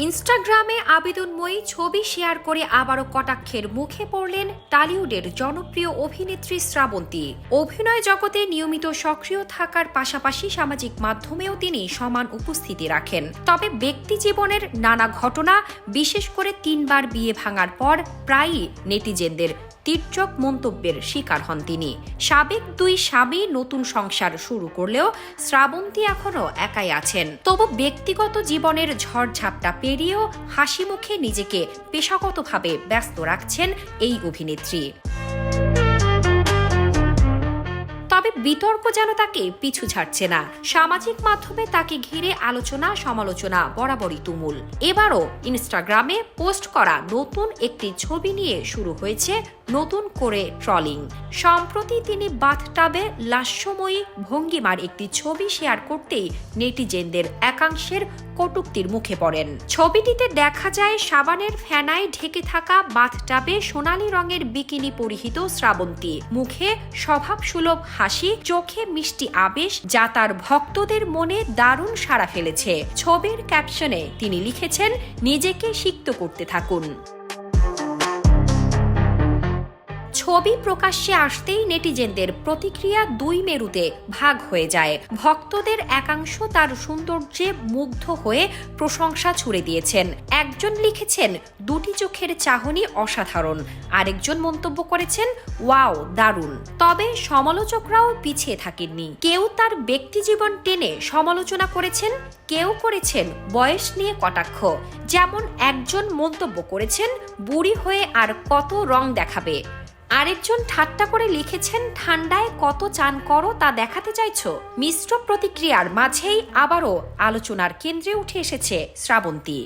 ইনস্টাগ্রামে আবেদনময়ী ছবি শেয়ার করে আবারও কটাক্ষের মুখে পড়লেন টলিউডের জনপ্রিয় অভিনেত্রী শ্রাবন্তী। অভিনয় জগতে নিয়মিত সক্রিয় থাকার পাশাপাশি সামাজিক মাধ্যমেও তিনি সমান উপস্থিতি রাখেন। তবে ব্যক্তি জীবনের নানা ঘটনা, বিশেষ করে 3 বার বিয়ে ভাঙার পর প্রায়ই নেটিজেনদের তীর্যক মন্তব্যের শিকার হন তিনি। সাবেক 2 স্বামী নতুন সংসার শুরু করলেও শ্রাবন্তী এখনও একাই আছেন। তবু ব্যক্তিগত জীবনের ঝড়ঝাপটা পেরিয়েও হাসি মুখে নিজেকে পেশাগতভাবে ব্যস্ত রাখছেন এই অভিনেত্রী। তবে বিতর্ক যেন তাকে পিছু ছাড়ছে না। সামাজিক মাধ্যমে তাকে ঘিরে আলোচনা সমালোচনা বরাবরই তুমুল। এবারও ইনস্টাগ্রামে পোস্ট করা নতুন একটি ছবি নিয়ে শুরু হয়েছে নতুন করে ট্রলিং। সম্প্রতি তিনি বাথটাবে লাস্যময়ী ভঙ্গিমার একটি ছবি শেয়ার করতেই নেটিজেনদের একাংশের কটূক্তির মুখে পড়েন। ছবিটিতে দেখা যায় সাবানের ফেনায় ঢেকে থাকা বাথটাবে সোনালী রঙের বিকিনি পরিহিত শ্রাবন্তী, মুখে স্বভাবসুলভ হাসি, চোখে মিষ্টি আবেশ, যা তার ভক্তদের মনে দারুণ সাড়া ফেলেছে। ছবির ক্যাপশনে তিনি লিখেছেন, নিজেকে সিক্ত করতে থাকুন। ছবি প্রকাশ্যে আসতেই নেটিজেনদের প্রতিক্রিয়া 2 মেরুতে ভাগ হয়ে যায়। ভক্তদের একাংশ তার সৌন্দর্যে মুগ্ধ হয়ে প্রশংসা ছুড়ে দিয়েছেন। একজন লিখেছেন, 2টি চোখের চাহনি অসাধারণ। আরেকজন মন্তব্য করেছেন, ওয়াও দারুণ। তবে সমালোচকরাও পিছিয়ে থাকেননি। কেউ তার ব্যক্তিজীবন টেনে সমালোচনা করেছেন, কেউ করেছেন বয়স নিয়ে কটাক্ষ। যেমন একজন মন্তব্য করেছেন, বুড়ি হয়ে আর কত রং দেখাবে। আরেকজন ঠাট্টা করে লিখেছেন, ঠান্ডায় কত চান করো তা দেখাতে চাইছো। মিশ্র প্রতিক্রিয়ার মাঝেই আবারও আলোচনার কেন্দ্রে উঠে এসেছে শ্রাবন্তী।